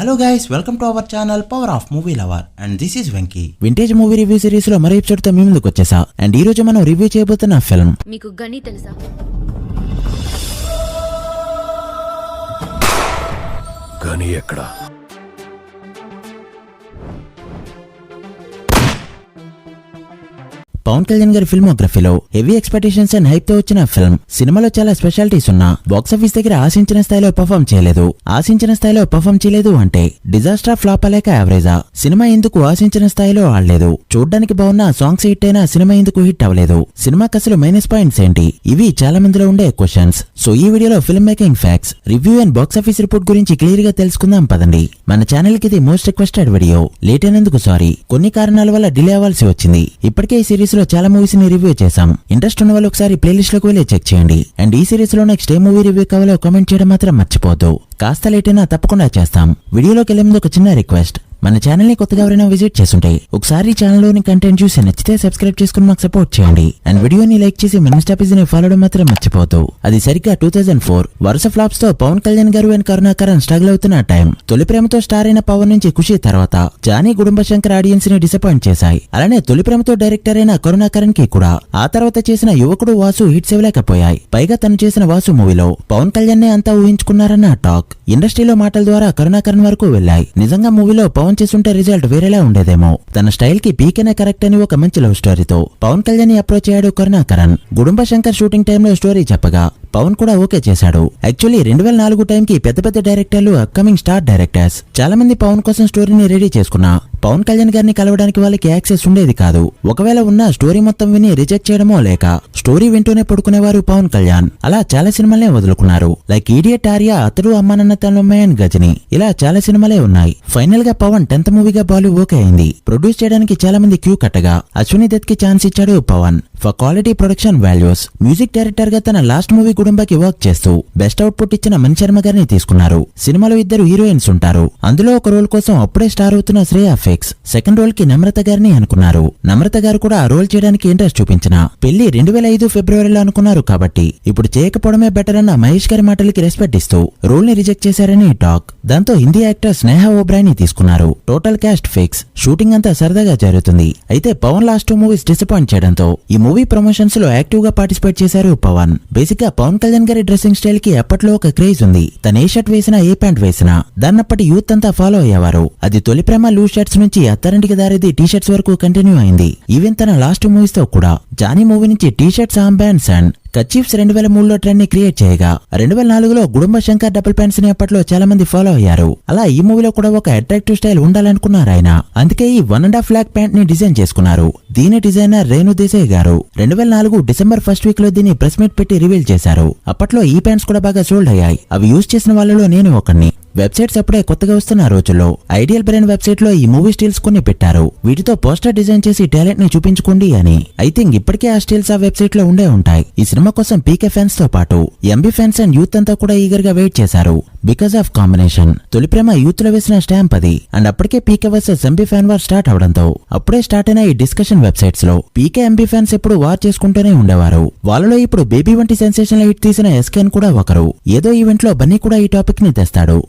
Hello guys, welcome to our channel power of movie lover and this is Venky. Vintage movie review series లో మరో episode తో మీ ముందుకు వచ్చేసా. And ఈ రోజు మనం రివ్యూ చేయబోతున్న ఫిల్మ్ మీకు గని తెలుసా? గని ఎక్కడ? పవన్ కళ్యాణ్ గారి ఫిల్మోగ్రఫీలో హెవీ ఎక్స్పెక్టేషన్స్ అండ్ హైప్ తో వచ్చిన ఫిల్మ్. సినిమాలో చాలా స్పెషాలిటీస్ ఉన్నా బాక్సాఫీస్ దగ్గర ఆశించిన స్థాయిలో పర్ఫామ్ చేయలేదు అంటే డిజాస్టర్, ఫ్లాప్ లేక యావరేజా? సినిమా ఎందుకు ఆశించిన స్థాయిలో ఆడలేదు? చూడ్డానికి బాగున్న సాంగ్స్ హిట్ అయినా సినిమా ఎందుకు హిట్ అవ్వలేదు? సినిమాకి అసలు మైనస్ పాయింట్స్ ఏంటి? ఇవి చాలా మందిలో ఉండే క్వశ్చన్స్. సో ఈ వీడియోలో film making facts, review and box office report గురించి క్లియర్ గా తెలుసుకుందాం పదండి. మన ఛానల్ కి ఇది మోస్ట్ రిక్వెస్టెడ్ వీడియో. లేట్ అయినందుకు సారీ, కొన్ని కారణాల వల్ల డిలే అవ్వాల్సి వచ్చింది. ఇప్పటికే ఈ సిరీస్ లో చాలా మూవీస్ ని రివ్యూ చేశాం. ఇంట్రెస్ట్ ఉన్న వాళ్ళు ఒకసారి ప్లేలిస్ట్ లోకి వెళ్ళి చెక్ చేయండి. అండ్ ఈ సిరీస్ లో నెక్స్ట్ ఏ మూవీ రివ్యూ కావాలో కామెంట్ చేయడం మాత్రం మర్చిపోవద్దు. కాస్త లేట్ అయినా తప్పకుండా చేస్తాం. వీడియోలోకి వెళ్లే ముందు ఒక చిన్న రిక్వెస్ట్, మన ఛానల్ ని కొత్తగా ఎవరైనా విజిట్ చేస్తుంటే ఒకసారి ఛానల్ లోని కంటెంట్ చూసి నచ్చితే సబ్స్క్రైబ్ చేసుకుని మాకు సపోర్ట్ చేయండి. అండ్ వీడియోని లైక్ చేసి మన ఇన్స్టా పేజ్ ని ఫాలో మాత్రం మర్చిపోవద్దు. అది సరిగ్గా 2004 వరుస ఫ్లాప్స్ తో పవన్ కళ్యాణ్ గారు అండ్ కరుణాకరన్ స్ట్రగుల్ అవుతున్న టైం. తొలి ప్రేమతో స్టార్ అయిన పవన్ నుంచి ఖుషి తర్వాత జానీ, గుడుంబ శంకర్ ఆడియన్స్ ని డిసప్పాయింట్ చేశాయి. అలానే తొలి ప్రేమతో డైరెక్టర్ అయిన కరుణాకరన్ కి కూడా ఆ తర్వాత చేసిన యువకుడు వాసు హిట్స్ ఇవ్వలేకపోయాయి. పైగా తను చేసిన వాసు మూవీలో పవన్ కళ్యాణ్ నే అంతా ఊహించుకున్నారన్న టాక్ ఇండస్ట్రీలో మాటల ద్వారా కరుణాకరన్ వరకు వెళ్లాయి. నిజంగా మూవీలో పవన్ చేస్తుంటే రిజల్ట్ వేరేలా ఉండేదేమో. తన స్టైల్ కి పీకేనే కరెక్ట్ అని ఒక మంచి లవ్ స్టోరీతో పవన్ కళ్యాణ్ ని అప్రోచ్ అయ్యాడు కరుణాకరన్. గుడుంబ శంకర్ షూటింగ్ టైంలో స్టోరీ చెప్పగా పవన్ కూడా ఓకే చేశాడు. యాక్చువల్లీ 2004 టైంకి పెద్ద పెద్ద డైరెక్టర్లు, అప్కమింగ్ స్టార్ డైరెక్టర్స్ చాలా మంది పవన్ కోసం స్టోరీని రెడీ చేసుకున్నా పవన్ కళ్యాణ్ గారిని కలవడానికి వాళ్ళకి యాక్సెస్ ఉండేది కాదు. ఒకవేళ ఉన్న స్టోరీ మొత్తం విని రిజెక్ట్ చేయడమో లేక స్టోరీ వింటూనే పడుకునేవారు పవన్ కళ్యాణ్. అలా చాలా సినిమాలనే వదులుకున్నారు. లైక్ ఈడియట్, ఆర్య, అతడు, అమ్మా నాన్న తనమ్మాయి అండ్ గజని, ఇలా చాలా సినిమాలే ఉన్నాయి. ఫైనల్ గా పవన్ 10th మూవీగా బాలు ఓకే అయింది. ప్రొడ్యూస్ చేయడానికి చాలా మంది క్యూ కట్టగా అశ్విని దత్ కి ఛాన్స్ ఇచ్చాడు Pawan for quality production values. Music director గా తన లాస్ట్ మూవీ గుడుంబకి వర్క్ చేస్తూ బెస్ట్ అవుట్పుట్ ఇచ్చిన మణి శర్మ గారిని తీసుకున్నారు. సినిమాలో 2 హీరోయిన్స్ ఉంటారు. అందులో ఒక రోల్ కోసం అప్పుడే స్టార్ అవుతున్న శ్రేయా ఫిక్స్, సెకండ్ రోల్ కి నమ్రత గారిని అనుకున్నారు. నమ్రత గారు కూడా ఆ రోల్ చేయడానికి ఇంట్రెస్ట్ చూపించిన పెళ్లి 2005 ఫిబ్రవరిలో అనుకున్నారు కాబట్టి ఇప్పుడు చేయకపోవడమే బెటర్ అన్న మహేష్ గారి మాటలకి రెస్పెక్ట్ ఇస్తూ రోల్ ని రిజెక్ట్ చేశారని టాక్. దాంతో హిందీ యాక్టర్ స్నేహ ఓబ్రాయ్ ని తీసుకున్నారు. Total caste fix. షూటింగ్ అంతా సరదాగా జరుగుతుంది. అయితే పవన్ లాస్ట్ 2 మూవీస్ డిసప్పాయింట్ చేయడంతో ఈ మూవీ ప్రమోషన్స్ లో యాక్టివ్ గా పార్టిసిపేట్ చేశారు పవన్. బేసిక్ గా పవన్ కళ్యాణ్ గారి డ్రెస్సింగ్ స్టైల్ కి అప్పట్లో ఒక క్రేజ్ ఉంది. తన ఏ షర్ట్ వేసినా, ఏ ప్యాంట్ వేసినా దాన్నప్పటి యూత్ అంతా ఫాలో అయ్యేవారు. అది తొలి ప్రేమ లూజ్ షర్ట్స్ నుంచి అత్తారింటికి దారేది టీ షర్ట్స్ వరకు కంటిన్యూ అయింది. ఈవెన్ తన లాస్ట్ మూవీస్ తో కూడా జానీ మూవీ నుంచి T shirts, arm bands and kerchiefs 2003లో ట్రెండ్ ని క్రియేట్ చేయగా 2004లో గుడుంబ శంకర్ డబుల్ ప్యాంట్స్ ని అప్పట్లో చాలా మంది ఫాలో అయ్యారు. అలా ఈ మూవీలో కూడా ఒక అట్రాక్టివ్ స్టైల్ ఉండాలనుకున్నారు ఆయన. అందుకే ఈ 1.5 lakh ప్యాంట్ ని డిజైన్ చేసుకున్నారు. దీని డిజైనర్ రేణు దేశాయ్ గారు 2004 డిసెంబర్ 1st వీక్ లో దీన్ని ప్రెస్ మీట్ పెట్టి రివీల్ చేశారు. అప్పట్లో ఈ ప్యాంట్స్ కూడా బాగా సోల్డ్ అయ్యాయి. అవి యూజ్ చేసిన వాళ్ళలో నేను ఒకడిని. వెబ్సైట్స్ అప్పుడే కొత్తగా వస్తున్న రోజుల్లో ఐడియల్ బ్రెయిన్ వెబ్సైట్ లో ఈ మూవీ స్టిల్స్ కొన్ని పెట్టారు. వీటితో పోస్టర్ డిజైన్ చేసి టాలెంట్ ని చూపించుకోండి అని. ఐ థింక్ ఇప్పటికే ఆ స్టిల్స్ ఆ వెబ్సైట్ లో ఉండే ఉంటాయి. ఈ సినిమా కోసం పీకే ఫ్యాన్స్ తో పాటు ఎంబీ ఫ్యాన్స్ అండ్ యూత్ అంతా కూడా ఈగర్ గా వెయిట్ చేశారు. Because of combination. Tholi Prema youth లో వేసిన స్టాంప్ అది. అండ్ అప్పటికే PK versus MB fan war start అవడంతో అప్పుడే స్టార్ట్ అయిన ఈ డిస్కషన్ వెబ్సైట్స్ లో పీకే, ఎంబీ ఫ్యాన్స్ ఎప్పుడు వార్ చేసుకుంటూనే ఉండేవారు. వాళ్ళలో ఇప్పుడు బేబీ వంటి సెన్సేషనల్ హిట్ తీసిన ఎస్కేన్ కూడా ఒకరు. ఏదో ఈవెంట్ లో బన్నీ కూడా ఈ టాపిక్ ని తెస్తాడు.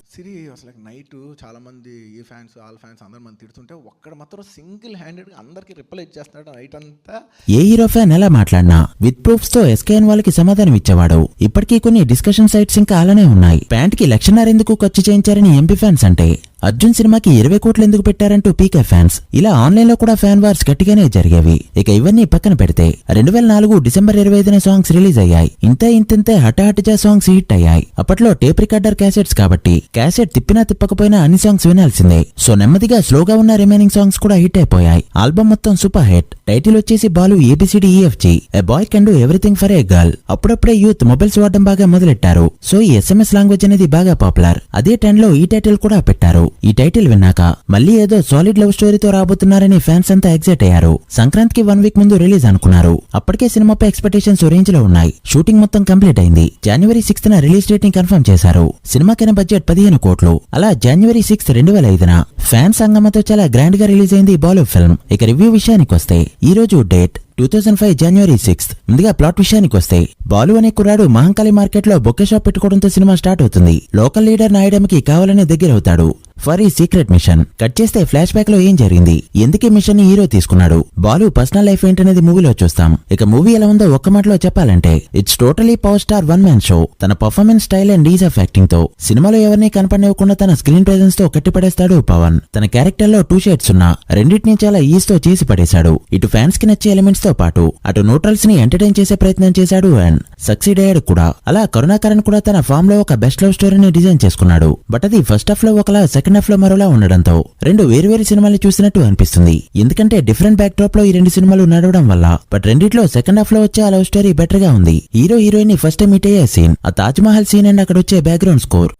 నైట్ చాలా మంది ఈ ఫ్యాన్స్, ఆల్ ఫ్యాన్స్ అందరూ మంది తిడుతుంటే ఒక్కడ మాత్రం సింగిల్ హ్యాండెడ్ గా అందరికి రిప్లై ఇచ్చేస్తున్నాడు నైట్ అంతా. ఏ హీరో ఫ్యాన్ ఎలా మాట్లాడినా విత్ ప్రూఫ్స్ తో ఎస్కేఎన్ వాళ్ళకి సమాధానం ఇచ్చేవాడు. ఇప్పటికీ కొన్ని డిస్కషన్ సైట్స్ ఇంకా అలానే ఉన్నాయి. ప్యాంట్ కి 1,00,000 ఎందుకు ఖర్చు చేయించారని ఎంపీ ఫ్యాన్స్ అంటే, అర్జున్ సినిమాకి 20 కోట్లు ఎందుకు పెట్టారంటూ పీకే ఫ్యాన్స్. ఇలా ఆన్లైన్ లో కూడా ఫ్యాన్ వార్స్ గట్టిగానే జరిగేవి. ఇక ఇవన్నీ పక్కన పెడితే 2004 డిసెంబర్ 25న సాంగ్స్ రిలీజ్ అయ్యాయి. ఇంతే హఠాహఠజా సాంగ్స్ హిట్ అయ్యాయి. అప్పట్లో టేప్ రికార్డర్ క్యాసెట్స్ కాబట్టి క్యాసెట్ తిప్పినా తిప్పకపోయినా అన్ని సాంగ్స్ వినాల్సిందే. సో నెమ్మదిగా స్లోగా ఉన్న రిమైనింగ్ సాంగ్స్ కూడా హిట్ అయిపోయాయి. ఆల్బమ్ మొత్తం సూపర్ హిట్. టైటిల్ వచ్చేసి Balu ABCDEFG, a boy can do everything for a girl. అప్పుడప్పుడే యూత్ మొబైల్స్ వాడడం బాగా మొదలెట్టారు. సో ఈ SMS లాంగ్వేజ్ అనేది బాగా పాపులర్. అదే టైంలో ఈ టైటిల్ కూడా పెట్టారు. ఈ టైటిల్ విన్నాక మళ్ళీ ఏదో సాలిడ్ లవ్ స్టోరీతో రాబోతున్నారని ఫ్యాన్స్ అంతా ఎక్సైట్ అయ్యారు. సంక్రాంతికి 1 వీక్ ముందు రిలీజ్ అనుకున్నారు. అప్పటికే సినిమాపై ఎక్స్పెక్టేషన్స్ రేంజ్ లో ఉన్నాయి. షూటింగ్ మొత్తం కంప్లీట్ అయింది. January 6th రిలీజ్ డేట్ ని కన్ఫర్మ్ చేశారు. సినిమాకైన బడ్జెట్ 15 కోట్లు. అలా January 6th 2005న ఫ్యాన్స్ సంగమతో చాలా గ్రాండ్ గా రిలీజ్ అయింది బాలు ఫిల్మ్. ఇక రివ్యూ విషయానికి వస్తే ఈ రోజు డేట్ 2005 January 6th. ముందుగా ప్లాట్ విషయానికి వస్తే, బాలు అనే కుర్రాడు మహంకాళి మార్కెట్ లో బొకే షాప్ పెట్టుకోవడంతో సినిమా స్టార్ట్ అవుతుంది. లోకల్ లీడర్ నాయడంకి కావాలనే దగ్గరవుతాడు. ఫర్ ఈ సీక్రెట్ మిషన్. కట్ చేస్తే ఫ్లాష్ బ్యాక్ లో ఏం జరిగింది, ఎందుకు ఈ మిషన్ ని హీరో తీసుకున్నాడు, బాలు పర్సనల్ లైఫ్ ఏంటనేది మూవీలో చూస్తాం. ఇక మూవీ ఎలా ఉందో ఒక్క మాటలో చెప్పాలంటే it's totally power star one man show. తన performance style and ease of acting తో సినిమాలో ఎవరిని కనపడనివ్వకుండా తన స్క్రీన్ ప్రెజెన్స్ తో కట్టిపడేస్తాడు పవన్. తన క్యారెక్టర్ లో 2 షేడ్స్ ఉన్నా రెండింటిని చాలా ఈజ్ తో చేసి పడేశాడు. ఇటు ఫ్యాన్స్ కి నచ్చే ఎలిమెంట్స్ తో పాటు అటు న్యూట్రల్స్ ని ఎంటర్టైన్ చేసే ప్రయత్నం చేశాడు అండ్ సక్సీడ్ అయ్యాడు కూడా. అలా కరుణాకరన్ కూడా తన ఫామ్ లో ఒక బెస్ట్ లవ్ స్టోరీని డిజైన్ చేసుకున్నాడు. బట్ అది ఫస్ట్ హాఫ్ లో ఒకలా, సెకండ్ హాఫ్ లో మరోలా ఉండడంతో రెండు వేరు సినిమాలు చూసినట్టు అనిపిస్తుంది. ఎందుకంటే డిఫరెంట్ బ్యాక్ డ్రాప్ లో ఈ 2 సినిమాలు నడవడం వల్ల. బట్ రెండిట్లో సెకండ్ హాఫ్ లో వచ్చే ఆ లవ్ స్టోరీ బెటర్ గా ఉంది. హీరో హీరోయిన్ ని ఫస్ట్ టైం మీట్ అయ్యే సీన్, ఆ తాజ్ మహల్ సీన్ అండ్ అక్కడ వచ్చే బ్యాక్గ్రౌండ్ స్కోర్.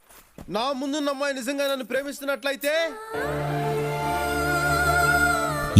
నా ముందున్న అమ్మాయి నిజంగా నన్ను ప్రేమిస్తున్నట్లయితే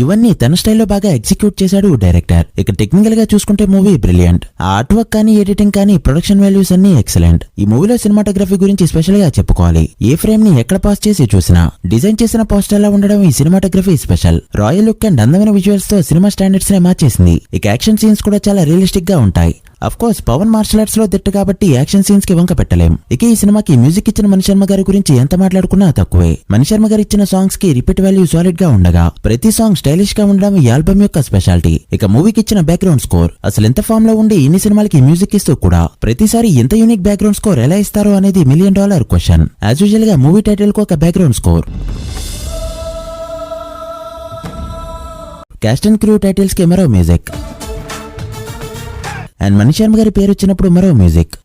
ఇవన్నీ తన స్టైల్లో బాగా ఎగ్జిక్యూట్ చేశాడు డైరెక్టర్. ఇక టెక్నికల్ గా చూసుకుంటే మూవీ బ్రిలియంట్. ఆ ఆర్ట్ వర్క్ కానీ, ఎడిటింగ్ కానీ, ప్రొడక్షన్ వాల్యూస్ అన్ని ఎక్సలెంట్. ఈ మూవీలో సినిమాటోగ్రఫీ గురించి స్పెషల్ గా చెప్పుకోవాలి. ఏ ఫ్రేమ్ ని ఎక్కడ పాస్ చేసి చూసినా డిజైన్ చేసిన పోస్టర్ లా ఉండడం ఈ cinematography special. Royal look and అందమైన విజువల్స్ తో సినిమా స్టాండర్డ్స్ నే మార్చేసింది. ఇక యాక్షన్ సీన్స్ కూడా చాలా రియలిస్టిక్ గా ఉంటాయి. Of course Pawan martial arts లో దిట్టు కాబట్టి యాక్షన్ సీన్స్ కి వంక పెట్టలేం. ఇక ఈ సినిమాకి మ్యూజిక్ ఇచ్చిన మణిశర్మ గారి గురించి ఎంత మాట్లాడుకున్నా తక్కువే. మణిశర్మ గారు ఇచ్చిన సాంగ్స్ కి రిపీట్ వాల్యూ సాలిడ్ గా ఉండగా ప్రతి సాంగ్ స్టైలిష్ గా ఉండడం ఈ ఆల్బమ్ యొక్క స్పెషాలిటీ. ఇక మూవీకి ఇచ్చిన బ్యాక్గ్రౌండ్ స్కోర్, అసలు ఎంత ఫామ్ లో ఉండి ఇన్ని సినిమాలకి మ్యూజిక్ ఇస్తూ కూడా ప్రతిసారి ఎంత యూనిక్ బ్యాక్గ్రౌండ్ స్కోర్ ఎలా ఇస్తారో అనేది $1 million క్వశ్చన్. యాజ్ యూజువల్ గా మూవీ టైటిల్ కు ఒక background score, cost and crew titles కి మరో మ్యూజిక్ అండ్ మణిశర్మ గారి పేరు వచ్చినప్పుడు మరో మ్యూజిక్.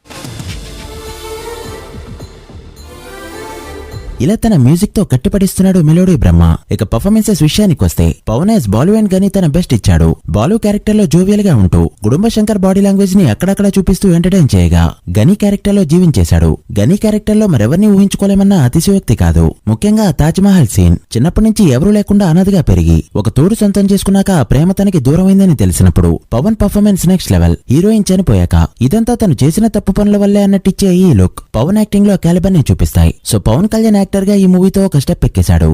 ఇలా తన మ్యూజిక్ తో కట్టిపడిస్తున్నాడు మెలోడీ బ్రహ్మ. ఇక పర్ఫార్మెన్సెస్ విషయానికి వస్తే పవన్ యాజ్ బాలు అండ్ గని తన బెస్ట్ ఇచ్చాడు. బాలు క్యారెక్టర్ లో జోవియల్ గా ఉంటూ గుడుంబ శంకర్ బాడీ లాంగ్వేజ్ ని అక్కడక్కడ చూపిస్తూ ఎంటర్టైన్ చేయగా, గని క్యారెక్టర్ లో జీవించేశాడు. గని క్యారెక్టర్ లో మరెవరిని ఊహించుకోలేమన్న అతిశయోక్తి కాదు. ముఖ్యంగా తాజ్ మహల్ సీన్. చిన్నప్పటి నుంచి ఎవరూ లేకుండా అనాథగా పెరిగి ఒక తోడు సొంతం చేసుకున్నాక ఆ ప్రేమ తనకి దూరమైందని తెలిసినప్పుడు Pawan performance next level. Heroine చనిపోయాక ఇదంతా తను చేసిన తప్పు పనుల వల్లే అన్నట్టిచ్చే ఈ లుక్ పవన్ యాక్టింగ్ లో క్యాలిబర్ ని చూపిస్తాయి. సో పవన్ కళ్యాణ్ యాక్టర్ గా ఈ మూవీతో ఒక స్టెప్ ఎక్కేశాడు.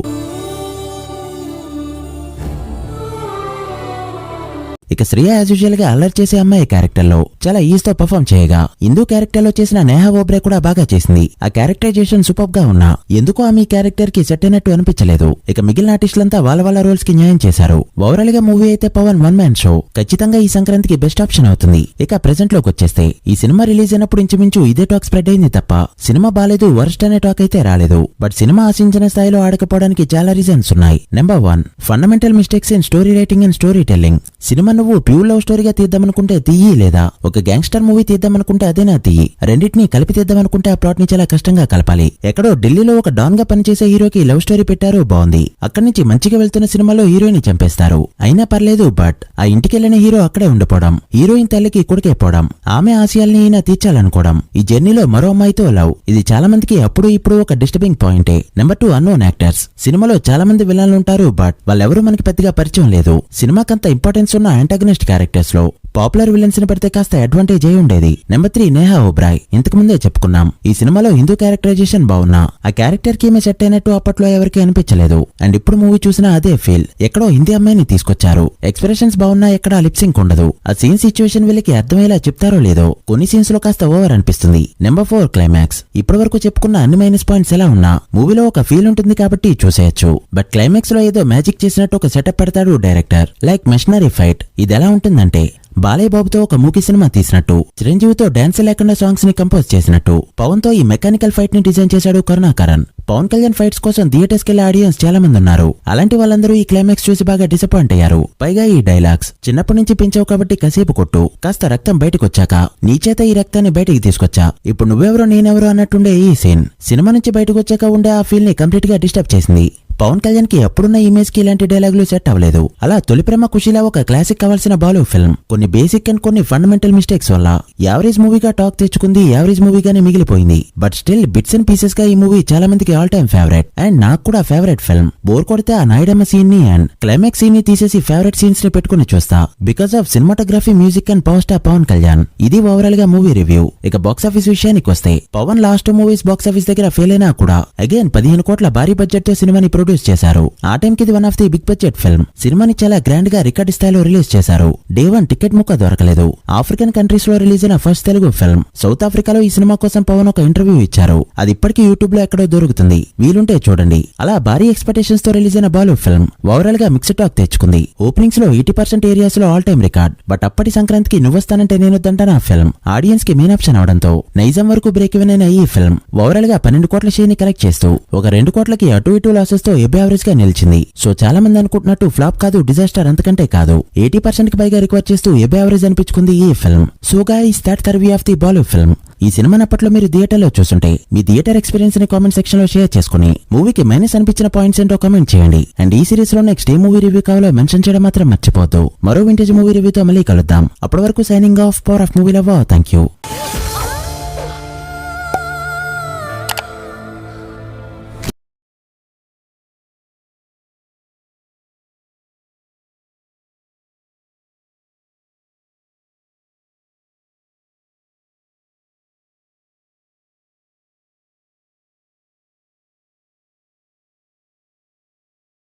ఇక శ్రేయ యాజ్ యూజువల్ గా అల్లరి చేసే అమ్మాయి క్యారెక్టర్ లో చాలా ఈజ్ తో పర్ఫార్మ్ చేయగా, ఇందు క్యారెక్టర్ లో చేసిన నేహా ఓబ్రే కూడా బాగా చేసింది. ఆ క్యారెక్టరైజేషన్ సూపర్ గా ఉన్నా ఎందుకో ఆమె క్యారెక్టర్ కి సెట్ అయినట్టు అనిపించలేదు. ఇక మిగిలిన ఆర్టిస్టులంతా వాళ్ళ రోల్స్ కి న్యాయం చేశారు. ఓవరాల్ గా మూవీ అయితే పవన్ వన్ మ్యాన్ షో ఖచ్చితంగా ఈ సంక్రాంతికి బెస్ట్ ఆప్షన్ అవుతుంది. ఇక ప్రెజెంట్ లోకి వచ్చేస్తే ఈ సినిమా రిలీజ్ అయినప్పుడు ఇంచుమించు ఇదే టాక్ స్ప్రెడ్ అయింది తప్ప సినిమా బాలేదు, వర్స్ట్ అనే టాక్ అయితే రాలేదు. బట్ సినిమా ఆశించిన స్థాయిలో ఆడకపోవడానికి చాలా రీజన్స్ ఉన్నాయి. Number 1, fundamental mistakes in story writing and story telling. Cinema నువ్వు ప్యూర్ లవ్ స్టోరీగా తీద్దామనుకుంటే తీయి, లేదా ఒక గ్యాంగ్స్టర్ మూవీ తీద్దామనుకుంటే అదేనా తీయి. రెండింటినీ కలిపి తీద్దామనుకుంటే ఆ ప్లాట్ ని చాలా కష్టంగా కలపాలి. ఎక్కడో ఢిల్లీలో ఒక డాన్ గా పనిచేసే హీరోకి లవ్ స్టోరీ పెట్టారు, బాగుంది. అక్కడి నుంచి మంచిగా వెళ్తున్న సినిమాలో హీరోయిన్ చంపేస్తారు, అయినా పర్లేదు. బట్ ఆ ఇంటికెళ్లిన హీరో అక్కడే ఉండిపోవడం, హీరోయిన్ తల్లికి కొడుకే పోవడం, ఆమె ఆశయాల్ని ఈయన తీర్చాలనుకోవడం, ఈ జర్నీలో మరో అమ్మాయితో లవ్, ఇది చాలా మందికి అప్పుడు ఇప్పుడు ఒక డిస్టర్బింగ్ పాయింటే. Number 2, unknown actors. సినిమాలో చాలా మంది విలన్లు ఉంటారు, బట్ వాళ్ళెవరూ మనకి పెద్దగా పరిచయం లేదు. సినిమాకంత ఇంపార్టెన్స్ ఉన్న యాంటాగనిస్ట్ క్యారెక్టర్స్ లో పాపులర్ విలన్స్ ని పెడితే కాస్త అడ్వాంటేజ్ అయి ఉండేది. నెంబర్ 3, నేహా ఓబ్రాయ్. ఇంతకు ముందే చెప్పుకున్నాం, ఈ సినిమాలో హిందూ క్యారెక్టరైజేషన్ బాగున్నా ఆ క్యారెక్టర్ కి ఈమె సెట్ అయినట్టు అప్పట్లో ఎవరికి అనిపించలేదు. అండ్ ఇప్పుడు మూవీ చూసినా అదే ఫీల్. ఎక్కడో హిందీ అమ్మాయిని తీసుకొచ్చారు, ఎక్స్ప్రెషన్స్ బాగున్నా ఎక్కడ లిప్సింగ్ ఉండదు. ఆ సీన్ సిచ్యువేషన్ వీళ్ళకి అర్థమయ్యేలా చెప్తారో లేదో కొన్ని సీన్స్ లో కాస్త ఓవర్ అనిపిస్తుంది. Number 4, climax. ఇప్పటి వరకు చెప్పుకున్న అన్ని మైనస్ పాయింట్స్ ఎలా ఉన్నా మూవీలో ఒక ఫీల్ ఉంటుంది కాబట్టి చూసేయచ్చు. బట్ క్లైమాక్స్ లో ఏదో మ్యాజిక్ చేసినట్టు ఒక సెటప్ పెడతాడు డైరెక్టర్, లైక్ మెషనరీ ఫైట్. ఇది ఎలా ఉంటుందంటే బాలయ్య బాబుతో ఒక మూకీ సినిమా తీసినట్టు, చిరంజీవితో డాన్స్ లేకుండా సాంగ్స్ ని కంపోజ్ చేసినట్టు, పవన్ తో ఈ మెకానికల్ ఫైట్ ని డిజైన్ చేశాడు కరుణాకరన్. పవన్ కళ్యాణ్ ఫైట్స్ కోసం థియేటర్స్ కెళ్లే ఆడియన్స్ చాలా మంది ఉన్నారు. అలాంటి వాళ్ళందరూ ఈ క్లైమాక్స్ చూసి బాగా డిసప్పాయింట్ అయ్యారు. పైగా ఈ డైలాగ్స్, చిన్నప్పటి నుంచి పెంచావు కాబట్టి కసేపు కొట్టు, కాస్త రక్తం బయటకొచ్చాక నీ చేత ఈ రక్తాన్ని బయటికి తీసుకొచ్చా, ఇప్పుడు నువ్వెవరో నేనెవరో అన్నట్టుండే ఈ సీన్ సినిమా నుంచి బయటకు వచ్చాక ఉండే ఆ ఫీల్ ని కంప్లీట్ గా డిస్టర్బ్ చేసింది. పవన్ కళ్యాణ్ కి ఎప్పుడున్న ఇమేజ్ కి ఇలాంటి డైలాగులు సెట్ అవ్వలేదు. అలా తొలి ప్రేమ ఖుషీలా ఒక క్లాసిక్ కావాల్సిన బాలు ఫిల్మ్ కొన్ని బేసిక్ అండ్ కొన్ని ఫండమెంటల్ మిస్టేక్స్ వల్ల యావరేజ్ మూవీగా టాక్ తెచ్చుకుంది, యావరేజ్ మూవీగానే మిగిలిపోయింది. But still bits and pieces గా ఈ మూవీ చాలా మందికి ఆల్ టైమ్ ఫేవరెట్ అండ్ నాకు కూడా ఫేవరెట్ ఫిల్మ్. బోర్ కొడితే ఆ నాయుడమ్మ సీన్ ని అండ్ క్లైమాక్స్ సీన్ ని తీసేసి ఫేవరెట్ సీన్స్ ని పెట్టుకుని చూస్తా, because of cinematography, music and power star Pawan Kalyan. ఇది ఓవరాల్ గా మూవీ రివ్యూ. ఇక బాక్స్ ఆఫీస్ విషయానికి వస్తే Pawan last movies box office దగ్గర ఫెయిల్ అయినా కూడా అగైన్ 15 కోట్ల భారీ బడ్జెట్ తో సినిమాని ప్రొడ్యూస్ చేశారు. ఆ టైం కి ఇది one of the big budget film. సినిమాని చాలా గ్రాండ్ గా రికార్డ్ స్థాయిలో రిలీజ్ చేశారు. డే 1 టికెట్ ముక్క దొరకలేదు. ఆఫ్రికన్ కంట్రీస్ లో రిలీజ్ అయిన ఫస్ట్ తెలుగు ఫిల్మ్. సౌత్ ఆఫ్రికాలో ఈ సినిమా కోసం పవన్ ఒక ఇంటర్వ్యూ ఇచ్చారు. అది ఇప్పటికీ యూట్యూబ్ లో ఎక్కడో దొరుకుతుంది, వీలుంటే చూడండి. అలా భారీ ఎక్స్పెక్టేషన్స్ తో రిలీజ్ అయిన బాలు ఫిల్మ్ ఓవరాల్ గా మిక్స్డ్ టాక్ తెచ్చుకుంది. ఓపెనింగ్స్ లో 80% ఏరియాస్ లో ఆల్ టైమ్ రికార్డ్. బట్ అప్పటి సంక్రాంతికి నువ్వొస్తానంటే నేనొద్దంటాన ఫిల్మ్ ఆడియన్స్ కి మెయిన్ ఆప్షన్ అవడంతో నైజాం వరకు బ్రేక్ ఈవెన్ అయిన ఈ ఫిల్మ్ ఓవరాల్ గా 12 కోట్ల షేర్ ని కలెక్ట్ చేస్తూ ఒక 2 కోట్లకి అటు ఇటు లాసెస్ తో ఎబ్ యావరేజ్ గా నిలిచింది. సో చాలా మంది అనుకుంటున్నట్టు ఫ్లాప్ కాదు, డిజాస్టర్ అంతకంటే కాదు. 80% కి పైగా రికవర్ చేస్తూ ఎబ్ యావరేజ్ అనిపించుకుంది ఈ film. So guys that the review of the Balu film. ఈ సినిమాని అప్పట్లో మీరు థియేటర్లో చూస్తుంటే మీ థియేటర్ ఎక్స్పీరియన్స్ ని కామెంట్ సెక్షన్ లో షేర్ చేసుకుని మూవీకి మైనస్ అనిపించిన పాయింట్స్ ఏంటో కామెంట్ చేయండి. అండ్ ఈ సిరీస్ లో నెక్స్ట్ ఏ మూవీ రివ్యూ కావాలో మెన్షన్ చేయడం మాత్రం మర్చిపోద్దు. మరో వింటేజ్ మూవీ రివ్యూతో మళ్ళీ కలుద్దాం. అప్పటి వరకు signing off, power of movie love. Thank you.